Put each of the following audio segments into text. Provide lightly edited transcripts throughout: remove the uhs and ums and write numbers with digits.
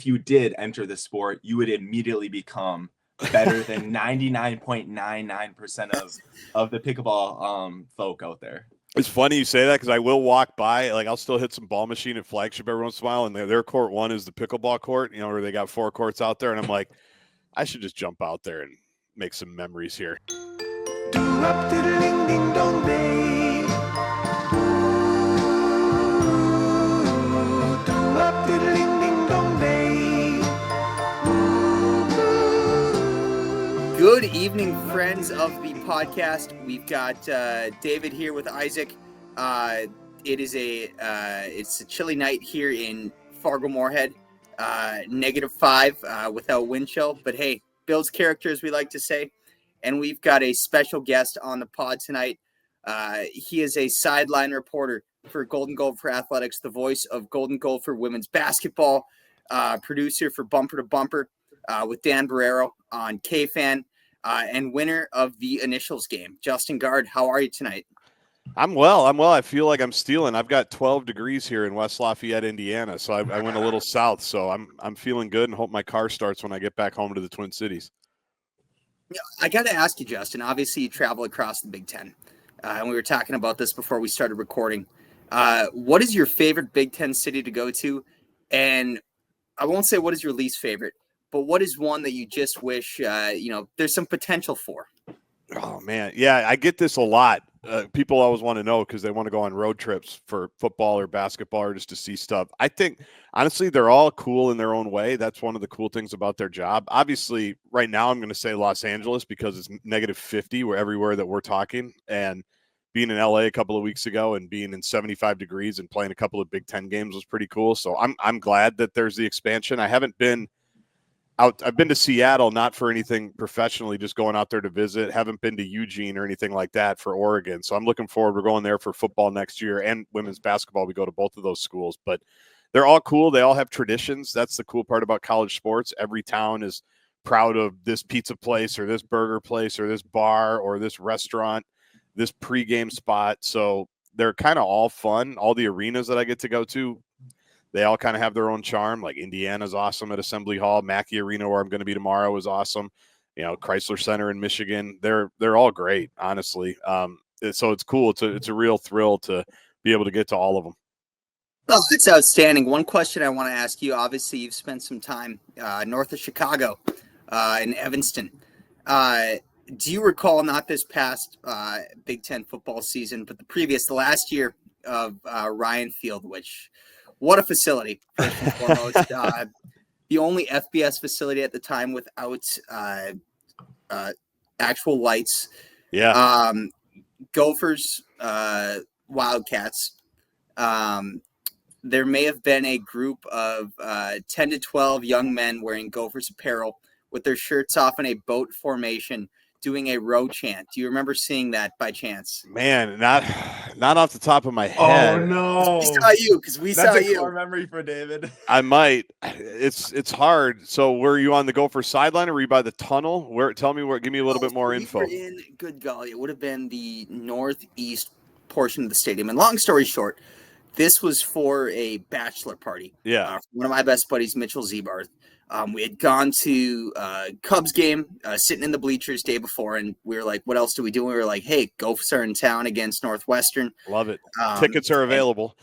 if you did enter the sport, you would immediately become better than 99.99% of the pickleball folk out there. It's funny you say that because I will walk by, like I'll still hit some ball machine at Flagship every once in a while, and their court 1 is the pickleball court, where they got 4 courts out there, and I'm like, I should just jump out there and make some memories here. Good evening, friends of the podcast. We've got David here with Isaac. It's a chilly night here in Fargo-Moorhead. -5 without wind chill, but hey, builds character, as we like to say. And we've got a special guest on the pod tonight. He is a sideline reporter for Golden Gopher Athletics, the voice of Golden Gopher women's basketball, producer for Bumper to Bumper with Dan Barrero on KFAN, and winner of the initials game. Justin Gaard, how are you tonight? I'm well. I feel like I'm stealing. I've got 12 degrees here in West Lafayette, Indiana, so I went a little south. So I'm feeling good and hope my car starts when I get back home to the Twin Cities. I got to ask you, Justin, obviously you travel across the Big Ten, and we were talking about this before we started recording. What is your favorite Big Ten city to go to? And I won't say what is your least favorite, but what is one that you just wish, there's some potential for? Oh, man. Yeah, I get this a lot. People always want to know because they want to go on road trips for football or basketball or just to see stuff. I think, honestly, they're all cool in their own way. That's one of the cool things about their job. Obviously, right now I'm going to say Los Angeles because it's -50 everywhere that we're talking. And being in LA a couple of weeks ago and being in 75 degrees and playing a couple of Big Ten games was pretty cool. So I'm glad that there's the expansion. I haven't been out. I've been to Seattle, not for anything professionally, just going out there to visit. Haven't been to Eugene or anything like that for Oregon. So I'm looking forward. We're going there for football next year and women's basketball. We go to both of those schools, but they're all cool. They all have traditions. That's the cool part about college sports. Every town is proud of this pizza place or this burger place or this bar or this restaurant, this pregame spot. So they're kind of all fun. All the arenas that I get to go to, they all kind of have their own charm. Like Indiana's awesome at Assembly Hall. Mackey Arena, where I'm going to be tomorrow, is awesome. Chrysler Center in Michigan. They're all great, honestly. So it's cool. It's a real thrill to be able to get to all of them. Oh, it's outstanding. One question I want to ask you. Obviously, you've spent some time north of Chicago in Evanston. Do you recall, not this past Big Ten football season, but the last year of Ryan Field, which – what a facility, first and foremost. The only FBS facility at the time without actual lights. Yeah. Gophers, Wildcats. There may have been a group of 10 to 12 young men wearing Gophers apparel with their shirts off in a boat formation doing a row chant. Do you remember seeing that by chance? Man, not off the top of my head. Oh no, we saw you. That's a core memory for David. I might. It's hard. So were you on the Gopher sideline or were you by the tunnel? Give me a little bit more info. We were in good golly. It would have been the northeast portion of the stadium. And long story short, this was for a bachelor party. Yeah. One of my best buddies, Mitchell Zebarth. We had gone to Cubs game, sitting in the bleachers day before, and we were like, what else do we do? And we were like, hey, Gophers are in town against Northwestern. Love it. Tickets are available.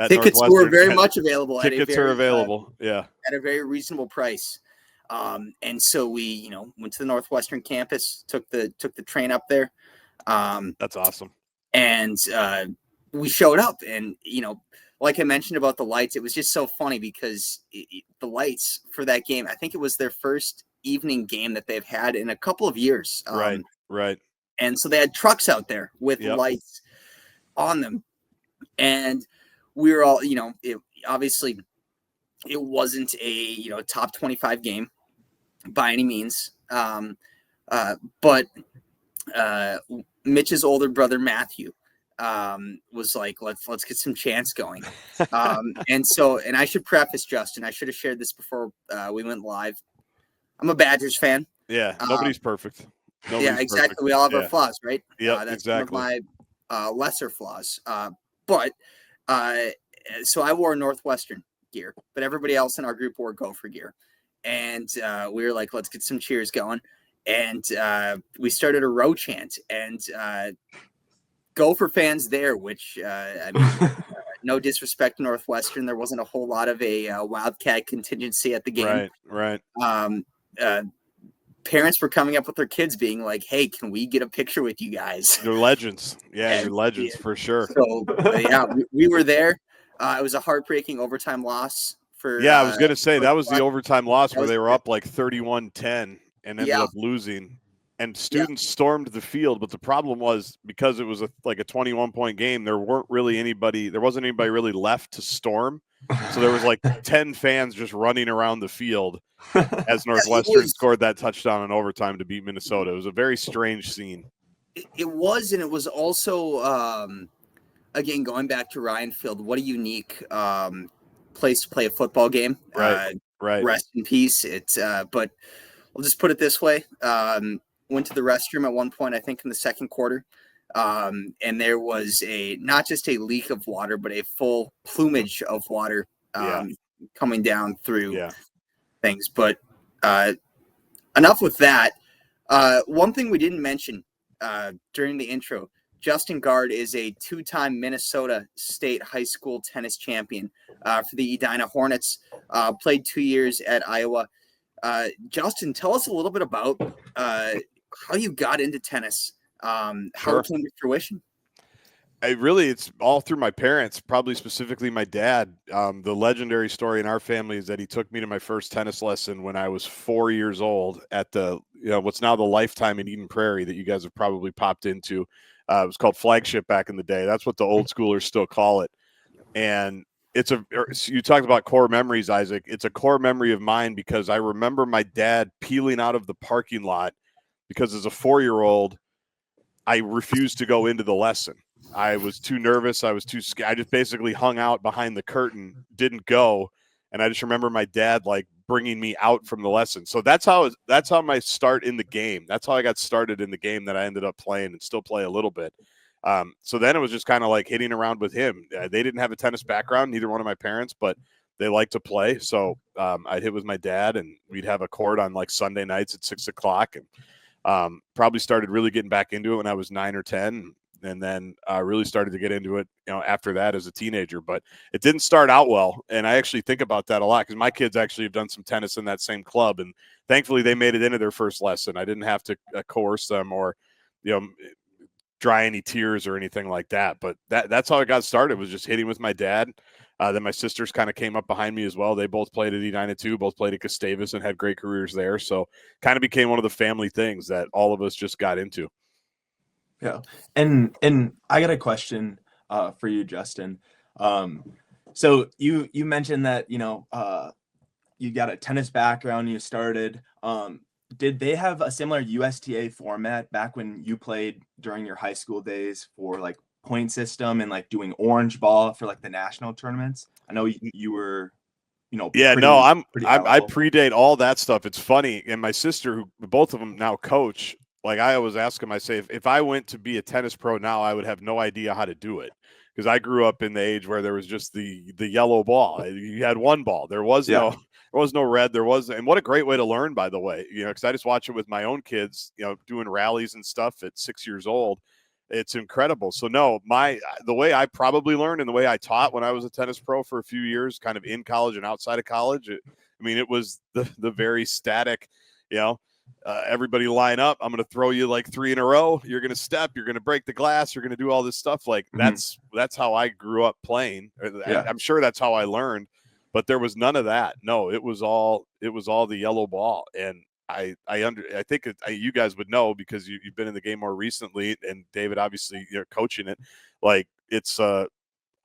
Tickets were very much available. Tickets are available, yeah. At a very reasonable price. And so we, went to the Northwestern campus, took the train up there. That's awesome. And we showed up, and, like I mentioned about the lights, it was just so funny because the lights for that game, I think it was their first evening game that they've had in a couple of years. Right. And so they had trucks out there with lights on them. And we were all, obviously it wasn't a, top 25 game by any means. But Mitch's older brother, Matthew, was like, let's get some chants going. And I should preface, Justin, I should have shared this before we went live. I'm a Badgers fan. Yeah. Nobody's perfect. Yeah, exactly. Perfect. We all have our flaws, right? Yeah, that's exactly. one of my lesser flaws. So I wore a Northwestern gear, but everybody else in our group wore Gopher gear. And we were like, let's get some cheers going. And we started a row chant, and Gopher fans there, which I mean, no disrespect to Northwestern, there wasn't a whole lot of a Wildcat contingency at the game. Right. Parents were coming up with their kids being like, hey, can we get a picture with you guys? You're legends. Yeah, you're legends for sure. So, yeah, we were there. It was a heartbreaking overtime loss. I was going to say that was the overtime loss where they were up like 31-10 and ended up losing. And students stormed the field, but the problem was because it was like a 21-point game, there wasn't anybody really left to storm. So there was like 10 fans just running around the field as Northwestern scored that touchdown in overtime to beat Minnesota. It was a very strange scene. It was, and it was also, again, going back to Ryan Field, what a unique place to play a football game. Right. Rest in peace. But I'll just put it this way. Went to the restroom at one point, I think in the second quarter. And there was not just a leak of water, but a full plumage of water coming down through things. But enough with that. One thing we didn't mention during the intro, Justin Gaard is a 2-time Minnesota State high school tennis champion for the Edina Hornets, played 2 years at Iowa. Justin, tell us a little bit about how you got into tennis, how it came to fruition. It's all through my parents, probably specifically my dad. The legendary story in our family is that he took me to my first tennis lesson when I was 4 years old at the, what's now the Lifetime in Eden Prairie that you guys have probably popped into. It was called Flagship back in the day. That's what the old schoolers still call it. And you talked about core memories, Isaac. It's a core memory of mine because I remember my dad peeling out of the parking lot because as a 4-year-old, I refused to go into the lesson. I was too nervous. I was too scared. I just basically hung out behind the curtain, didn't go. And I just remember my dad like bringing me out from the lesson. So that's how my start in the game. That's how I got started in the game that I ended up playing and still play a little bit. So then it was just kind of like hitting around with him. They didn't have a tennis background, neither one of my parents, but they like to play. So I'd hit with my dad and we'd have a court on like Sunday nights at 6:00 and probably started really getting back into it when I was 9 or 10. And then really started to get into it, after that as a teenager. But it didn't start out well. And I actually think about that a lot because my kids actually have done some tennis in that same club. And thankfully they made it into their first lesson. I didn't have to coerce them or, dry any tears or anything like that. But that's how I got started, was just hitting with my dad. Then my sisters kind of came up behind me as well. They both played at Edina too, both played at Gustavus and had great careers there. So kind of became one of the family things that all of us just got into. Yeah. And I got a question for you, Justin. So you mentioned that, you got a tennis background, you started. Did they have a similar USTA format back when you played during your high school days for like point system and like doing orange ball for like the national tournaments? I know you were, I predate all that stuff. It's funny. And my sister, who both of them now coach, like I always ask him, I say, if I went to be a tennis pro now, I would have no idea how to do it. Because I grew up in the age where there was just the yellow ball. You had one ball. There was no red. And what a great way to learn, by the way, because I just watch it with my own kids, doing rallies and stuff at 6 years old. It's incredible. So no, the way I probably learned and the way I taught when I was a tennis pro for a few years, kind of in college and outside of college, it was the very static, everybody line up. I'm going to throw you like 3 in a row. You're going to step. You're going to break the glass. You're going to do all this stuff. Like that's how I grew up playing. Yeah. I'm sure that's how I learned, but there was none of that. No, it was all the yellow ball. And I think you guys would know because you've been in the game more recently, and David, obviously you're coaching it. Like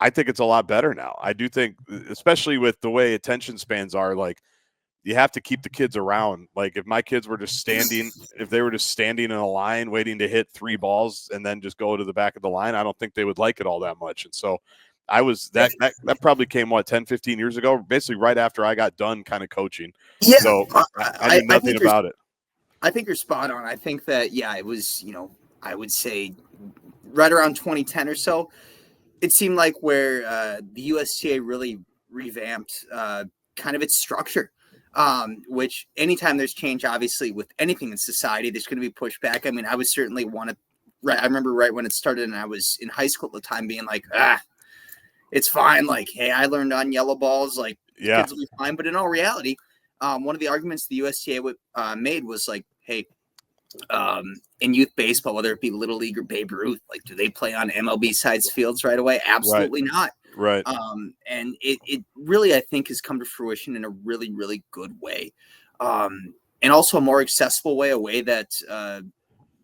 I think it's a lot better now. I do think, especially with the way attention spans are, like, you have to keep the kids around. Like if my kids were just standing in a line waiting to hit 3 balls and then just go to the back of the line, I don't think they would like it all that much. And so that probably came 10, 15 years ago, basically right after I got done kind of coaching. Yeah. So I knew nothing about it. I think you're spot on. I think that, it was, I would say right around 2010 or so, it seemed like where the USTA really revamped kind of its structure. Which anytime there's change, obviously with anything in society, there's going to be pushback. I mean, I was certainly I remember right when it started and I was in high school at the time being like, it's fine. Like, hey, I learned on yellow balls, like kids will be fine. But in all reality, one of the arguments the USTA made was like, hey, in youth baseball, whether it be Little League or Babe Ruth, like, do they play on MLB sized fields right away? Absolutely not. Right. And it really, I think, has come to fruition in a really, really good way. And also a more accessible way, a way that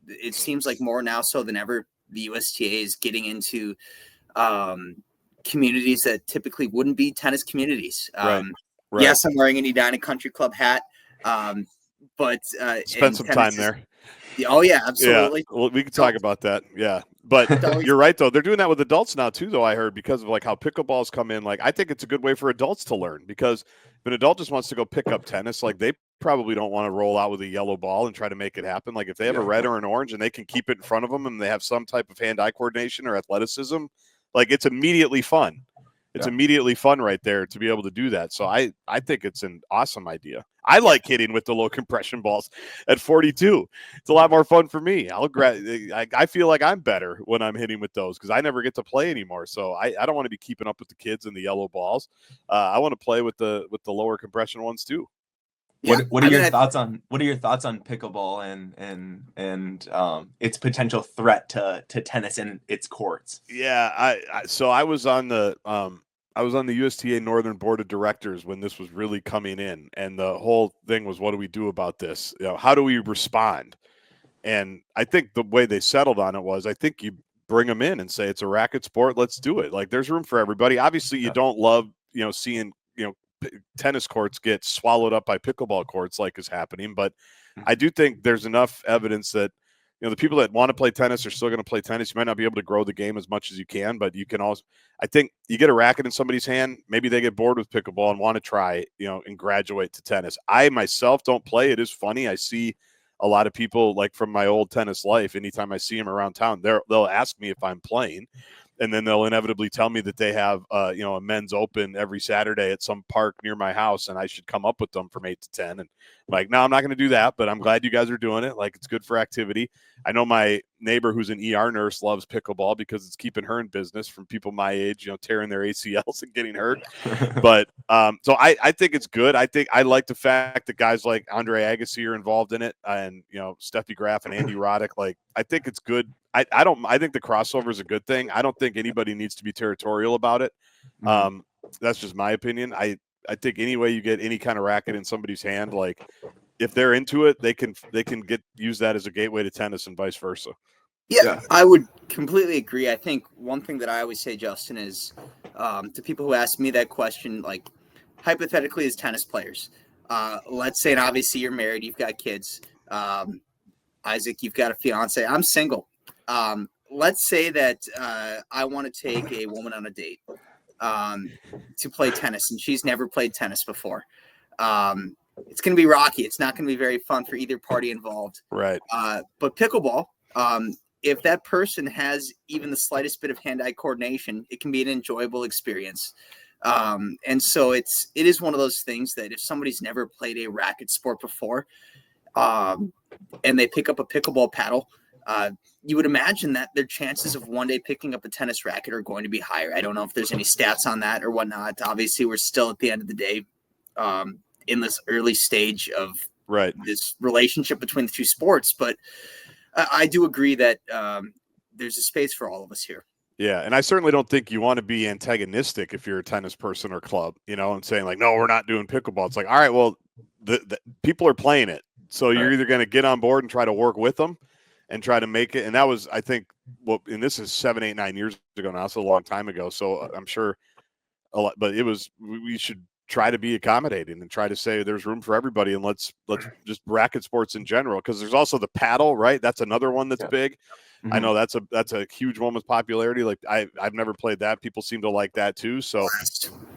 it seems like more now so than ever, the USTA is getting into communities that typically wouldn't be tennis communities. Right. Yes, I'm wearing an Edina Country Club hat, but spend some time there. Oh, yeah, absolutely. Yeah. Well, we can talk about that. Yeah. But you're right, though. They're doing that with adults now, too, though, I heard, because of like how pickleballs come in. Like, I think it's a good way for adults to learn, because if an adult just wants to go pick up tennis, like, they probably don't want to roll out with a yellow ball and try to make it happen. Like, if they have a red or an orange and they can keep it in front of them and they have some type of hand-eye coordination or athleticism, like, it's immediately fun. It's immediately fun right there to be able to do that. So I think it's an awesome idea. I like hitting with the low compression balls at 42. It's a lot more fun for me. I feel like I'm better when I'm hitting with those because I never get to play anymore. So I don't want to be keeping up with the kids and the yellow balls. I want to play with the lower compression ones too. What are your thoughts on pickleball and its potential threat to tennis and its courts? Yeah, so I was on the USTA Northern Board of Directors when this was really coming in, and the whole thing was, what do we do about this? How do we respond? And I think the way they settled on it was, I think you bring them in and say it's a racket sport. Let's do it. Like, there's room for everybody. Obviously, you don't love seeing tennis courts get swallowed up by pickleball courts like is happening, but I do think there's enough evidence that the people that want to play tennis are still going to play tennis. You might not be able to grow the game as much as you can, but you can also, I think you get a racket in somebody's hand, maybe they get bored with pickleball and want to try, and graduate to tennis. I myself don't play. It is funny. I see a lot of people, like from my old tennis life, anytime I see them around town, they'll ask me if I'm playing. And then they'll inevitably tell me that they have, a men's open every Saturday at some park near my house, and I should come up with them from 8 to 10. And I'm like, no, I'm not going to do that, but I'm glad you guys are doing it. Like, it's good for activity. I know my neighbor who's an ER nurse loves pickleball because it's keeping her in business from people my age, tearing their ACLs and getting hurt. But so I think it's good. I like the fact that guys like Andre Agassi are involved in it, and Steffi Graf and Andy Roddick. Like, I think it's good. I think the crossover is a good thing. I don't think anybody needs to be territorial about it. That's just my opinion. I think any way you get any kind of racket in somebody's hand, like, if they're into it, they can use that as a gateway to tennis and vice versa. Yeah, I would completely agree. I think one thing that I always say, Justin, is to people who ask me that question, like, hypothetically, as tennis players, let's say, and obviously you're married, you've got kids. Isaac, you've got a fiance. I'm single. Let's say that I want to take a woman on a date to play tennis, and she's never played tennis before. It's going to be rocky. It's not going to be very fun for either party involved. Right. But pickleball, if that person has even the slightest bit of hand-eye coordination, it can be an enjoyable experience. And so it is one of those things that if somebody's never played a racket sport before, and they pick up a pickleball paddle, you would imagine that their chances of one day picking up a tennis racket are going to be higher. I don't know if there's any stats on that or whatnot. Obviously, we're still at the end of the day in this early stage of this relationship between the two sports. But I do agree that there's a space for all of us here. Yeah, and I certainly don't think you want to be antagonistic if you're a tennis person or club, and saying like, no, we're not doing pickleball. It's like, all right, well, the people are playing it. So you're either going to get on board and try to work with them and try to make it. And that was, I think, and this is 7, 8, 9 years ago now, so a long time ago. So I'm sure a lot, but we should try to be accommodating and try to say there's room for everybody. And let's just racket sports in general. Cause there's also the paddle, right? That's another one that's big. Mm-hmm. I know that's a huge one with popularity. Like I've never played that. People seem to like that too. So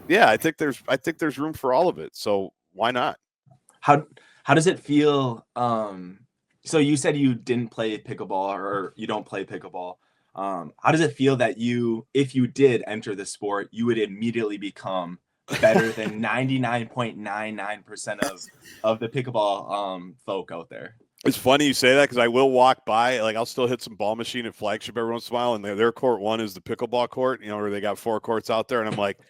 yeah, I think there's room for all of it. So why not? How does it feel? So you said you didn't play pickleball or you don't play pickleball. How does it feel that if you did enter the sport, you would immediately become better than 99.99% of the pickleball folk out there. It's funny you say that because I will walk by, like I'll still hit some ball machine at Flagship every once in a while, and their court 1 is the pickleball court, where they got 4 courts out there, and I'm like,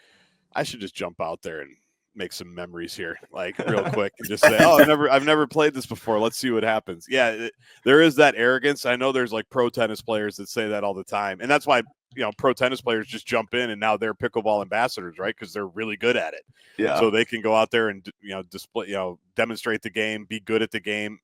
I should just jump out there and make some memories here, like real quick, and just say, oh, I've never played this before. Let's see what happens. Yeah, there is that arrogance. I know there's like pro tennis players that say that all the time, and that's why pro tennis players just jump in and now they're pickleball ambassadors, right? Because they're really good at it. Yeah. So they can go out there and display, demonstrate the game, be good at the game,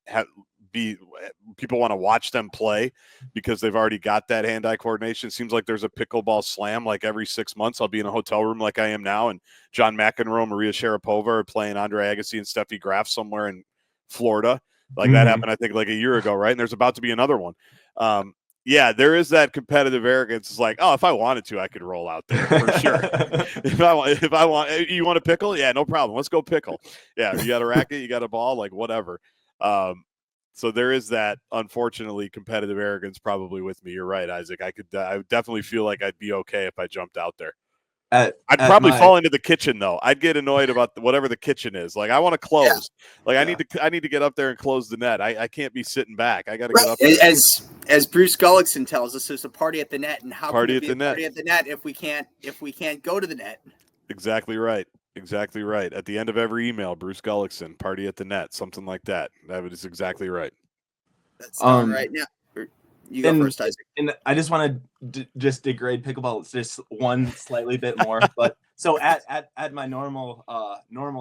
people want to watch them play because they've already got that hand-eye coordination. It seems like there's a pickleball slam like every 6 months. I'll be in a hotel room like I am now, and John McEnroe, Maria Sharapova are playing Andre Agassi and Steffi Graf somewhere in Florida. Like that happened, I think, like a year ago, right? And there's about to be another one. Yeah, there is that competitive arrogance. It's like, oh, if I wanted to, I could roll out there for sure. if I want, you want to pickle? Yeah, no problem. Let's go pickle. Yeah, you got a racket, you got a ball, like whatever. So there is that, unfortunately, competitive arrogance probably with me. You're right, Isaac. I would definitely feel like I'd be okay if I jumped out there. I'd probably fall into the kitchen though. I'd get annoyed about whatever the kitchen is. Like I want to close. Yeah. Like I need to get up there and close the net. I can't be sitting back. I got to get up there. As Bruce Gullickson tells us, there's a party at the net, and how party can it be a party at the net if we can't go to the net? Exactly right. Exactly right. At the end of every email, Bruce Gullickson, party at the net, something like that. That is exactly right. That's right now. You go first, Isaac. And I just want to just degrade pickleball just one slightly bit more. But so at my normal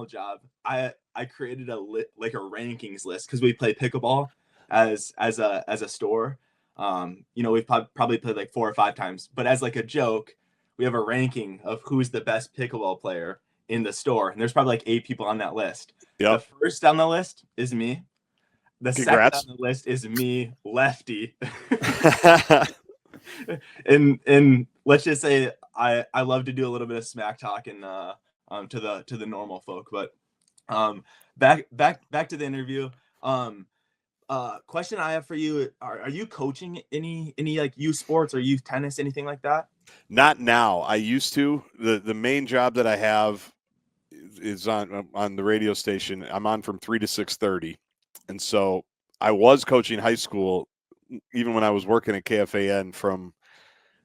job, I created a rankings list because we play pickleball as a store. We've probably played like 4 or 5 times, but as like a joke, we have a ranking of who's the best pickleball player in the store, and there's probably like 8 people on that list. Yep. The first on the list is me. The Congrats. second on the list is me, lefty. and let's just say I love to do a little bit of smack talking to the normal folk. But back to the interview. Question I have for you: Are you coaching any like youth sports or youth tennis, anything like that? Not now. I used to. The main job that I have is on the radio station. I'm on from 3 to 6:30. And so I was coaching high school, even when I was working at KFAN, from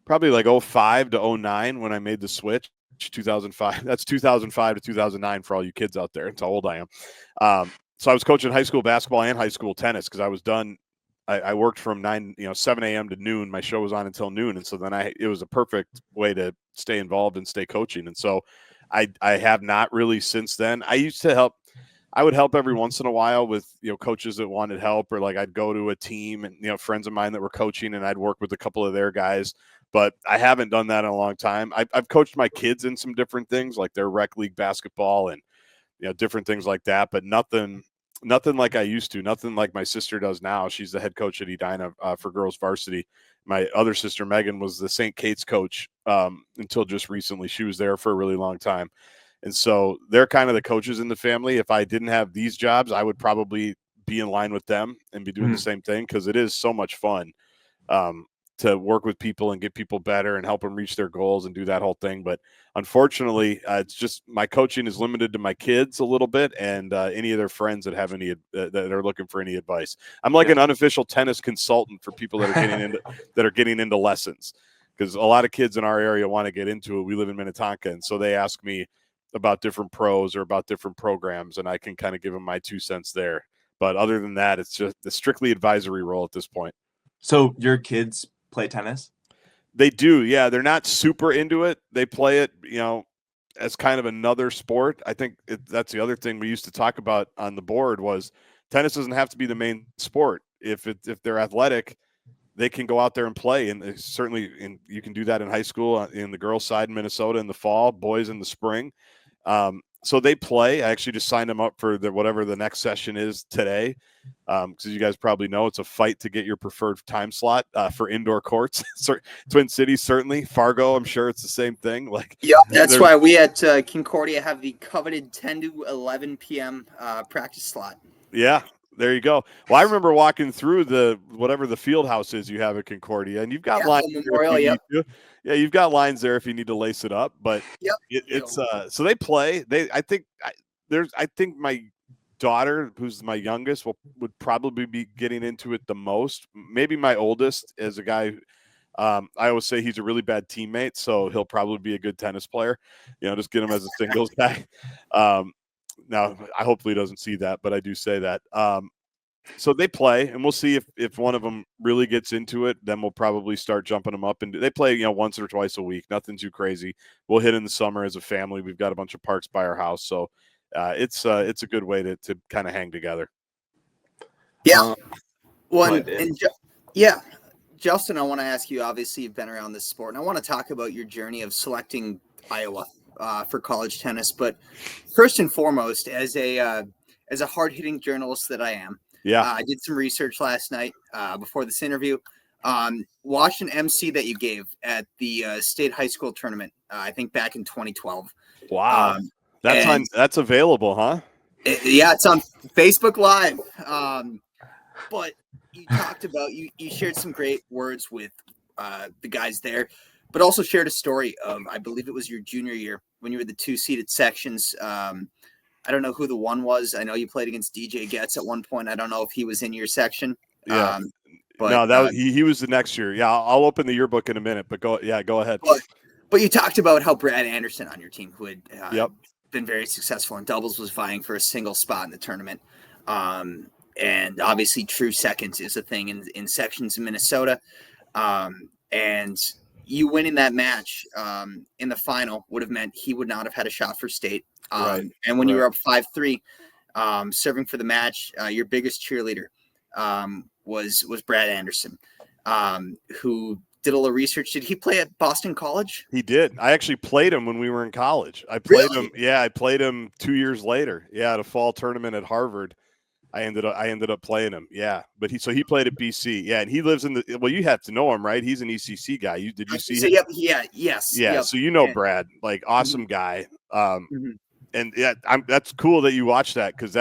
probably like 05 to 09 when I made the switch, 2005. That's 2005 to 2009 for all you kids out there. That's how old I am. So I was coaching high school basketball and high school tennis because I was done. I worked from 7 a.m. to noon. My show was on until noon. And so then it was a perfect way to stay involved and stay coaching. And so I have not really since then. I used to help. I would help every once in a while with, coaches that wanted help, or like I'd go to a team and, friends of mine that were coaching, and I'd work with a couple of their guys, but I haven't done that in a long time. I've coached my kids in some different things, like their rec league basketball and, different things like that, but nothing like I used to, nothing like my sister does now. She's the head coach at Edina for girls varsity. My other sister, Megan, was the St. Kate's coach until just recently. She was there for a really long time. And so they're kind of the coaches in the family. If I didn't have these jobs, I would probably be in line with them and be doing the same thing, because it is so much fun to work with people and get people better and help them reach their goals and do that whole thing. But unfortunately, it's just my coaching is limited to my kids a little bit and any of their friends that have any that are looking for any advice. I'm like an unofficial tennis consultant for people that are getting into lessons, because a lot of kids in our area want to get into it. We live in Minnetonka, and so they ask me about different pros or about different programs, and I can kind of give them my 2 cents there. But other than that, it's just the strictly advisory role at this point. So your kids play tennis? They do. Yeah. They're not super into it. They play it, as kind of another sport. I think that's the other thing we used to talk about on the board was tennis doesn't have to be the main sport. If they're athletic, they can go out there and play. And certainly you can do that in high school, in the girls' side in Minnesota in the fall, boys in the spring. So they play. I actually just signed them up for whatever the next session is today. Because you guys probably know it's a fight to get your preferred time slot for indoor courts. Twin Cities, certainly. Fargo, I'm sure it's the same thing. That's why we at Concordia have the coveted 10 to 11 p.m. Practice slot. Yeah. There you go. Well, I remember walking through whatever the field house is you have at Concordia, and you've got lines there Memorial, if you yep. need to. Yeah, you've got lines there if you need to lace it up. But Yep. it's so they play. I think my daughter, who's my youngest, would probably be getting into it the most. Maybe my oldest, as a guy. I always say he's a really bad teammate, so he'll probably be a good tennis player. Just get him as a singles guy. Now, I hopefully he doesn't see that, but I do say that. So they play, and we'll see if one of them really gets into it. Then we'll probably start jumping them up, and they play once or twice a week. Nothing too crazy. We'll hit in the summer as a family. We've got a bunch of parks by our house, so it's a good way to kind of hang together. Yeah. Yeah. Justin, I want to ask you, obviously you've been around this sport, and I want to talk about your journey of selecting Iowa for college tennis. But first and foremost, as a hard-hitting journalist that I am, I did some research last night before this interview. Watched an MC that you gave at the state high school tournament, I think back in 2012. Wow. That's available, huh? It's on Facebook Live. But you talked about, you shared some great words with the guys there, but also shared a story of, I believe it was your junior year when you were the 2-seeded sections. I don't know who the one was. I know you played against DJ Getz at one point. I don't know if he was in your section. Yeah. But no, he was the next year. Yeah, I'll open the yearbook in a minute, but go ahead. But you talked about how Brad Anderson on your team, who had been very successful in doubles, was vying for a single spot in the tournament. And obviously true seconds is a thing in sections in Minnesota. And you winning that match in the final would have meant he would not have had a shot for state. And when you were up 5-3, serving for the match, your biggest cheerleader was Brad Anderson, who did a little research. Did he play at Boston College? He did. I actually played him when we were in college. I played him. Yeah, I played him 2 years later. Yeah, at a fall tournament at Harvard. I ended up playing him. Yeah, but he played at BC. Yeah, and he lives in the. Well, you have to know him, right? He's an ECC guy. Did you see him? Yes. Yeah, so Brad, like awesome guy. And yeah, that's cool that you watched that, because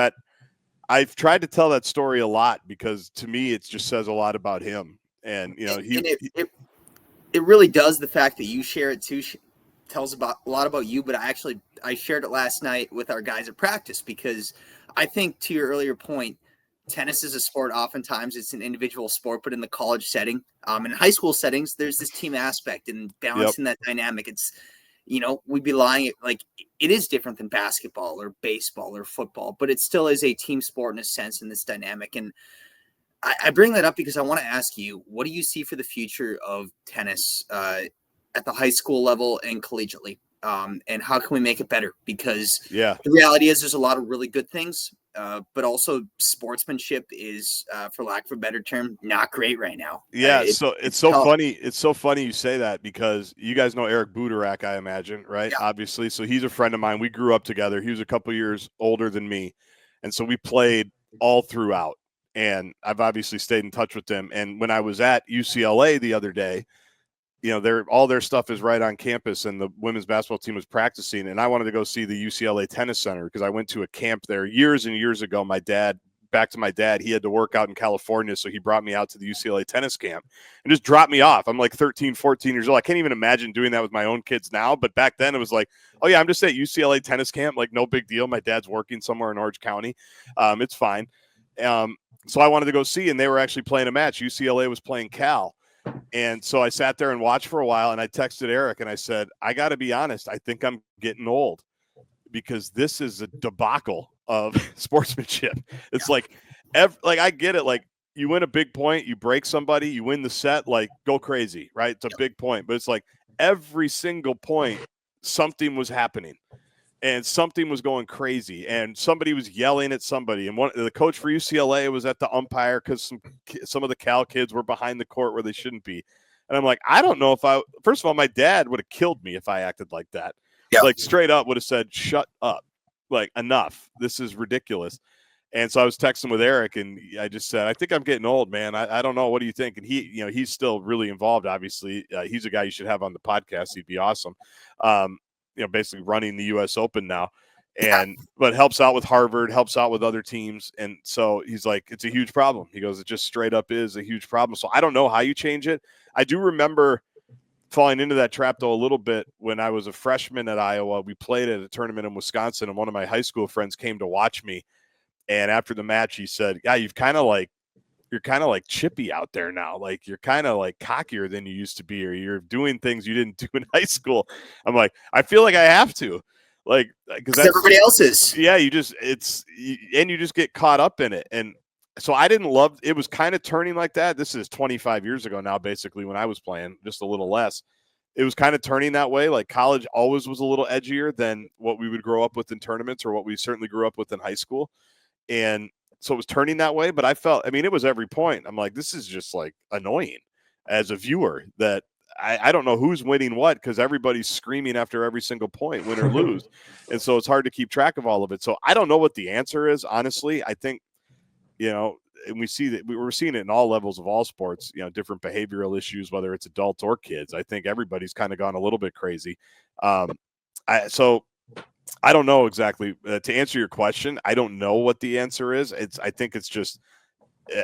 I've tried to tell that story a lot, because to me it just says a lot about him. And it really does. The fact that you share it too tells a lot about you. But I shared it last night with our guys at practice, because I think, to your earlier point, tennis is a sport. Oftentimes it's an individual sport, but in the college setting, in high school settings, there's this team aspect and balancing that dynamic. It's, we'd be lying. Like, it is different than basketball or baseball or football, but it still is a team sport in a sense in this dynamic. And I bring that up because I want to ask you, what do you see for the future of tennis at the high school level and collegiately? And how can we make it better? Because the reality is there's a lot of really good things, but also sportsmanship is, for lack of a better term, not great right now. Yeah, it's so funny. It's so funny you say that, because you guys know Eric Buderak, I imagine, right? Yeah. Obviously. So he's a friend of mine. We grew up together. He was a couple years older than me. And so we played all throughout. And I've obviously stayed in touch with them. And when I was at UCLA the other day, all their stuff is right on campus, and the women's basketball team was practicing, and I wanted to go see the UCLA Tennis Center because I went to a camp there years and years ago. My dad, he had to work out in California, so he brought me out to the UCLA tennis camp and just dropped me off. I'm like 13, 14 years old. I can't even imagine doing that with my own kids now, but back then it was like, oh yeah, I'm just at UCLA tennis camp, like no big deal. My dad's working somewhere in Orange County. It's fine. So I wanted to go see, and they were actually playing a match. UCLA was playing Cal. And so I sat there and watched for a while, and I texted Eric and I said, I got to be honest, I think I'm getting old, because this is a debacle of sportsmanship. It's like I get it. Like, you win a big point, you break somebody, you win the set, like, go crazy, right? It's a big point, but it's like every single point, something was happening. And something was going crazy, and somebody was yelling at somebody. And the coach for UCLA was at the umpire because some of the Cal kids were behind the court where they shouldn't be. And I'm like, I don't know first of all, my dad would have killed me if I acted like that. Yep. Like, straight up would have said, shut up, like, enough. This is ridiculous. And so I was texting with Eric, and I just said, I think I'm getting old, man. I don't know. What do you think? And he's still really involved. Obviously, he's a guy you should have on the podcast. He'd be awesome. Basically running the U.S. Open now. but helps out with Harvard, helps out with other teams. And so he's like, it's a huge problem. He goes, it just straight up is a huge problem. So I don't know how you change it. I do remember falling into that trap though a little bit when I was a freshman at Iowa. We played at a tournament in Wisconsin, and one of my high school friends came to watch me. And after the match, he said, yeah, you're kind of like chippy out there now. Like you're kind of like cockier than you used to be, or you're doing things you didn't do in high school. I'm like, I feel like I have to, like, because everybody else is. Yeah, you just get caught up in it. And so I didn't love it. Was kind of turning like that. This is 25 years ago now, basically, when I was playing, just a little less. It was kind of turning that way. Like college always was a little edgier than what we would grow up with in tournaments, or what we certainly grew up with in high school. And so it was turning that way, but it was every point. I'm like, this is just like annoying as a viewer, that I don't know who's winning what, because everybody's screaming after every single point, win or lose. And so it's hard to keep track of all of it. So I don't know what the answer is, honestly. I think, and we see that we're seeing it in all levels of all sports, different behavioral issues, whether it's adults or kids. I think everybody's kind of gone a little bit crazy. So I don't know exactly. To answer your question, I don't know what the answer is. I think it's just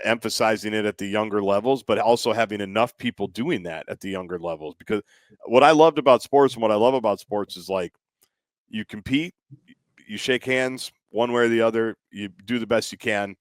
emphasizing it at the younger levels, but also having enough people doing that at the younger levels. Because what I loved about sports, and what I love about sports, is like you compete, you shake hands one way or the other, you do the best you can.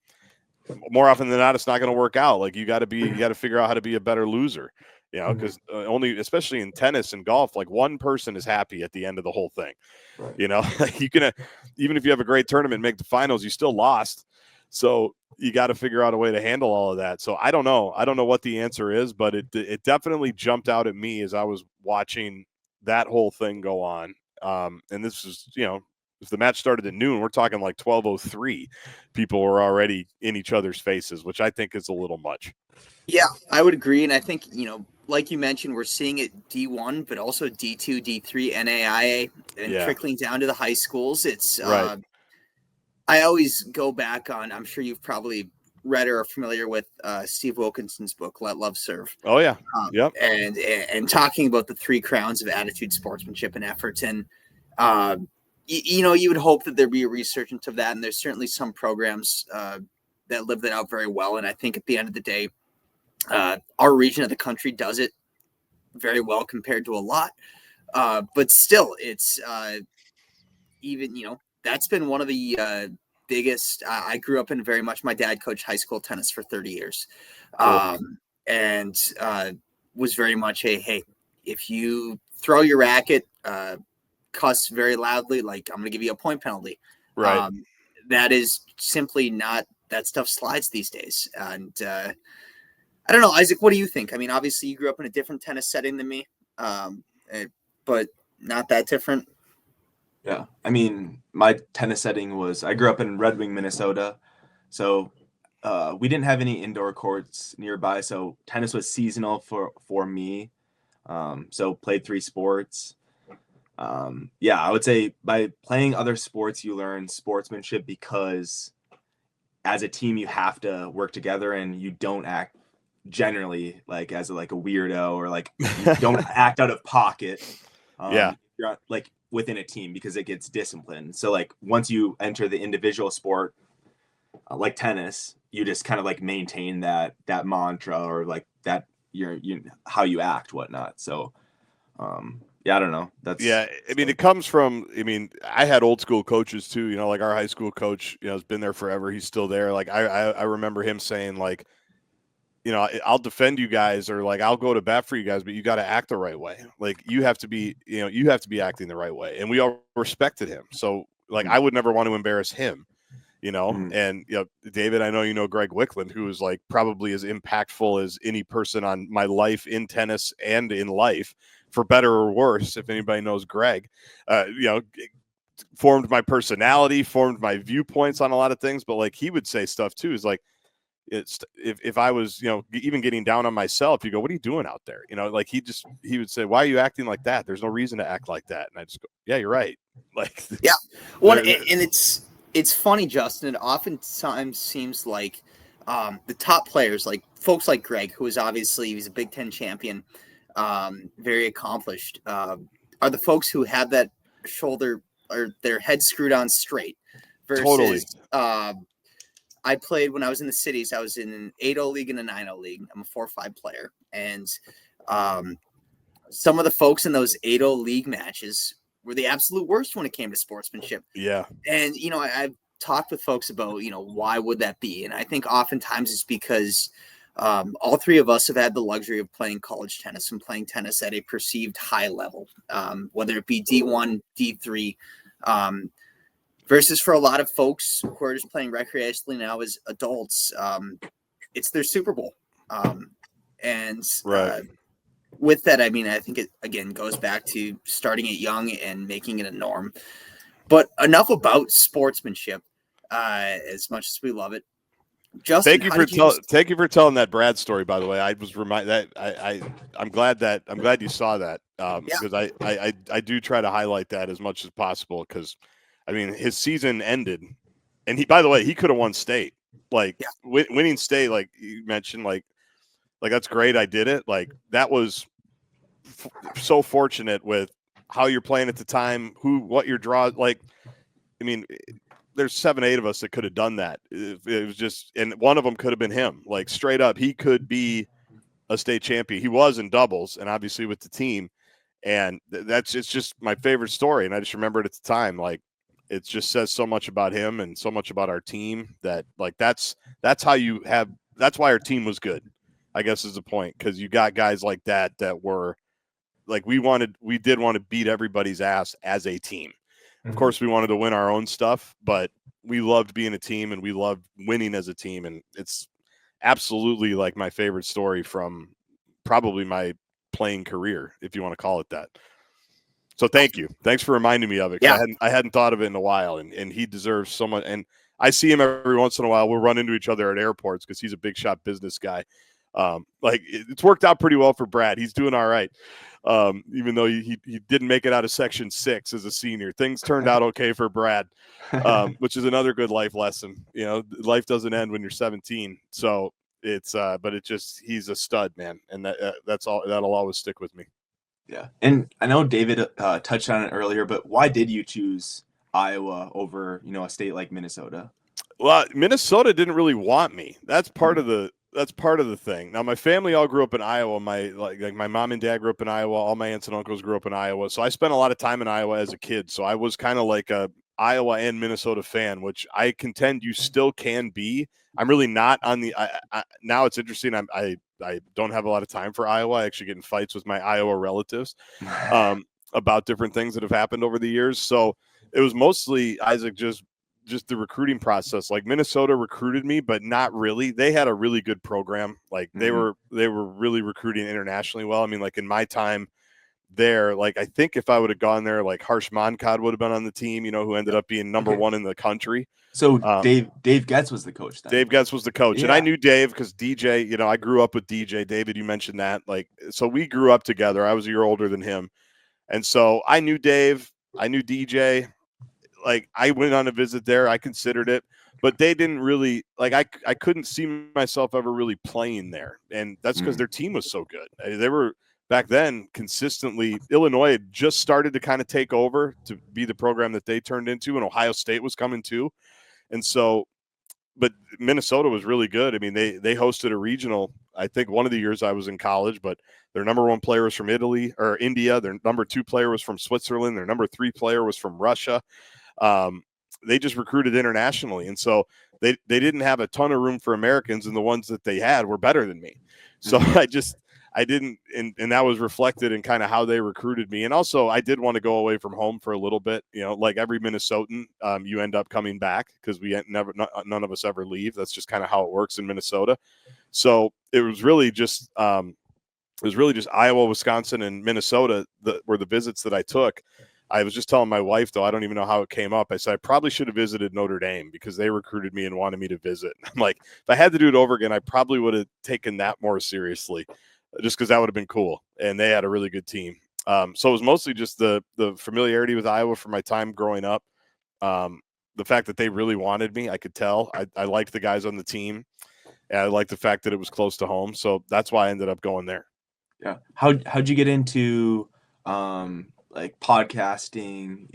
More often than not, it's not going to work out. Like you got to figure out how to be a better loser. Because especially in tennis and golf, like one person is happy at the end of the whole thing. Right. You can, even if you have a great tournament, make the finals, you still lost. So you got to figure out a way to handle all of that. So I don't know. I don't know what the answer is, but it definitely jumped out at me as I was watching that whole thing go on. And this is, if the match started at noon, we're talking like 12:03. People were already in each other's faces, which I think is a little much. Yeah, I would agree. And I think, like you mentioned, we're seeing it D1, but also D2, D3, NAIA, and trickling down to the high schools. It's right. I always go back on, I'm sure you've probably read or are familiar with Steve Wilkinson's book, Let Love Serve. Oh, yeah. Yep. And talking about the 3 crowns of attitude, sportsmanship, and effort. And, you would hope that there'd be a resurgence of that. And there's certainly some programs that live that out very well. And I think at the end of the day, our region of the country does it very well compared to a lot. But still, it's even, that's been one of the biggest. I grew up in very much. My dad coached high school tennis for 30 years, and was very much hey, if you throw your racket, cuss very loudly, like I'm going to give you a point penalty. Right. That is simply not. That stuff slides these days, and I don't know, Isaac. What do you think? I mean, obviously, you grew up in a different tennis setting than me, but not that different. Yeah, I mean, my tennis setting was, I grew up in Red Wing, Minnesota, so we didn't have any indoor courts nearby, so tennis was seasonal for me. So played 3 sports. Yeah, I would say by playing other sports, you learn sportsmanship, because as a team, you have to work together, and you don't act generally like as a weirdo, or like you don't act out of pocket. You're like within a team, because it gets disciplined. So like once you enter the individual sport, like tennis, you just kind of like maintain that mantra, or like that how you act, whatnot. So I don't know. I mean, it comes from, I had old school coaches too, like our high school coach, has been there forever. He's still there. Like I remember him saying, like, I'll defend you guys, or like I'll go to bat for you guys, but you got to act the right way. Like you have to be acting the right way. And we all respected him. So like I would never want to embarrass him, and David, I know you know Greg Wickland, who is like probably as impactful as any person on my life in tennis and in life, for better or worse. If anybody knows Greg, formed my personality, formed my viewpoints on a lot of things. But like he would say stuff too, is like, it's if I was, even getting down on myself, you go, what are you doing out there? Like he would say, why are you acting like that? There's no reason to act like that. And I just go, yeah, you're right. Like, yeah. Well, and it's funny, Justin. It oftentimes seems like the top players, like folks like Greg, who is obviously, he's a Big Ten champion, very accomplished, are the folks who have that shoulder or their head screwed on straight. Versus, Totally. I played when I was in the cities. I was in an 8-0 league and a 9-0 league. I'm a 4-5 player, and some of the folks in those 8-0 league matches were the absolute worst when it came to sportsmanship. Yeah. And I've talked with folks about why would that be, and I think oftentimes it's because all three of us have had the luxury of playing college tennis and playing tennis at a perceived high level, whether it be D1, D3. Versus for a lot of folks who are just playing recreationally now as adults, it's their Super Bowl. And with that, I mean, I think it, again, goes back to starting it young and making it a norm. But enough about sportsmanship, as much as we love it. Justin, thank you for telling that Brad story, by the way. I was reminded that I'm glad you saw that, because I do try to highlight that as much as possible, because I mean, his season ended, and by the way, he could have won state. Like winning state, like you mentioned, like that's great. I did it. Like that was so fortunate with how you're playing at the time, what your draw. Like, I mean, there's 7, 8 of us that could have done that. It was just, and one of them could have been him. Like straight up, he could be a state champion. He was in doubles, and obviously with the team. And it's just my favorite story. And I just remember it at the time. Like, it just says so much about him and so much about our team that, like, that's why our team was good, I guess, is the point. Because you got guys like that were like, we did want to beat everybody's ass as a team. Of course, we wanted to win our own stuff, but we loved being a team and we loved winning as a team. And it's absolutely like my favorite story from probably my playing career, if you want to call it that. So thank you. Thanks for reminding me of it. Yeah. I hadn't thought of it in a while, and he deserves so much. And I see him every once in a while. We'll run into each other at airports because he's a big shot business guy. Like, it's worked out pretty well for Brad. He's doing all right. Even though he didn't make it out of Section 6 as a senior. Things turned out okay for Brad, which is another good life lesson. Life doesn't end when you're 17. So it's but it just, he's a stud, man. And that's all, that'll always stick with me. Yeah. And I know David touched on it earlier, but why did you choose Iowa over, a state like Minnesota? Well, Minnesota didn't really want me. That's part of the thing. Now, my family all grew up in Iowa. My my mom and dad grew up in Iowa. All my aunts and uncles grew up in Iowa. So I spent a lot of time in Iowa as a kid. So I was kind of like a Iowa and Minnesota fan, which I contend you still can be. I'm really not on the. Now it's interesting. I don't have a lot of time for Iowa. I actually get in fights with my Iowa relatives about different things that have happened over the years. So it was mostly, Isaac, just the recruiting process. Like, Minnesota recruited me, but not really. They had a really good program. Like, they were really recruiting internationally well. I mean, like, in my time there, like, I think if I would have gone there, like, Harsh Moncad would have been on the team, who ended up being number one in the country. So Dave Getz was the coach then. Dave Getz was the coach. And I knew Dave because DJ, I grew up with DJ. David, you mentioned that. Like, so we grew up together. I was a year older than him. And so I knew Dave. I knew DJ. Like, I went on a visit there. I considered it. But they didn't really, like, I couldn't see myself ever really playing there. And that's because their team was so good. They were, back then, consistently, Illinois had just started to kind of take over to be the program that they turned into, and Ohio State was coming too. And so, but Minnesota was really good. I mean, they hosted a regional, I think one of the years I was in college, but their number one player was from Italy or India. Their number 2 player was from Switzerland. Their number 3 player was from Russia. They just recruited internationally. And so they didn't have a ton of room for Americans, and the ones that they had were better than me. So I didn't, and that was reflected in kind of how they recruited me. And also, I did want to go away from home for a little bit. Like every Minnesotan, you end up coming back because none of us ever leave. That's just kind of how it works in Minnesota. So it was really just Iowa, Wisconsin, and Minnesota were the visits that I took. I was just telling my wife, though, I don't even know how it came up. I said, I probably should have visited Notre Dame because they recruited me and wanted me to visit. I'm like, if I had to do it over again, I probably would have taken that more seriously, just because that would have been cool. And they had a really good team. So it was mostly just the familiarity with Iowa from my time growing up. The fact that they really wanted me, I could tell. I liked the guys on the team. And I liked the fact that it was close to home. So that's why I ended up going there. Yeah. How'd you get into like podcasting,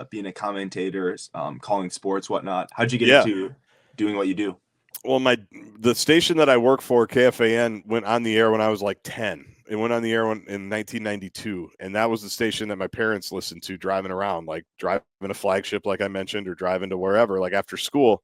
being a commentator, calling sports, whatnot? How'd you get into doing what you do? Well, the station that I work for, KFAN, went on the air when I was like 10. It went on the air in 1992, and that was the station that my parents listened to driving around, like driving a flagship, like I mentioned, or driving to wherever, like after school.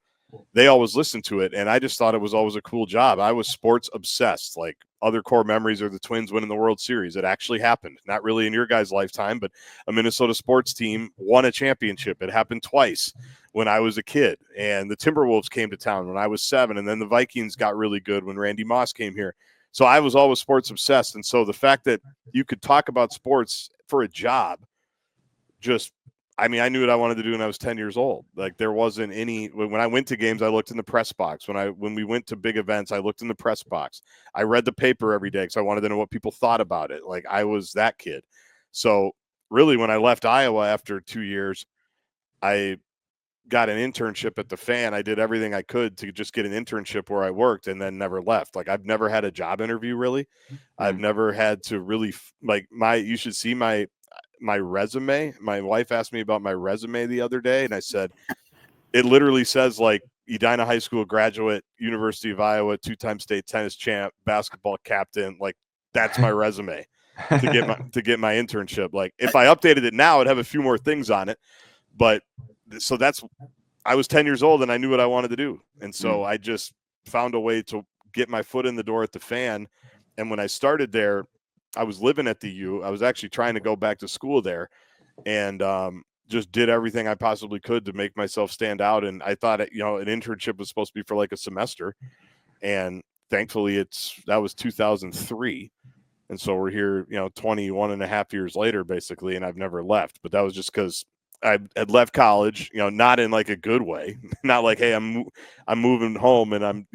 They always listened to it, and I just thought it was always a cool job. I was sports obsessed. Like, other core memories are the Twins winning the World Series. It actually happened. Not really in your guys' lifetime, but a Minnesota sports team won a championship. It happened twice when I was a kid, and the Timberwolves came to town when I was 7, and then the Vikings got really good when Randy Moss came here. So I was always sports obsessed, and so the fact that you could talk about sports for a job, I knew what I wanted to do when I was 10 years old. Like, there wasn't any. When I went to games, I looked in the press box. When we went to big events, I looked in the press box. I read the paper every day because I wanted to know what people thought about it. Like, I was that kid. So really, when I left Iowa after 2 years, I got an internship at the Fan. I did everything I could to just get an internship where I worked, and then never left. Like, I've never had a job interview, really. I've never had to really, you should see my resume. My wife asked me about my resume the other day, and I said, it literally says, like, Edina High School graduate, University of Iowa, 2-time state tennis champ, basketball captain. Like, that's my resume to get my internship. Like, if I updated it now, it'd have a few more things on it. But so I was 10 years old and I knew what I wanted to do. And so I just found a way to get my foot in the door at the Fan. And when I started there, I was living at the U. I was actually trying to go back to school there, and just did everything I possibly could to make myself stand out. And I thought, an internship was supposed to be for like a semester. And thankfully that was 2003. And so we're here, 21 and a half years later, basically, and I've never left. But that was just because I had left college, not in like a good way, not like, hey, I'm moving home and I'm,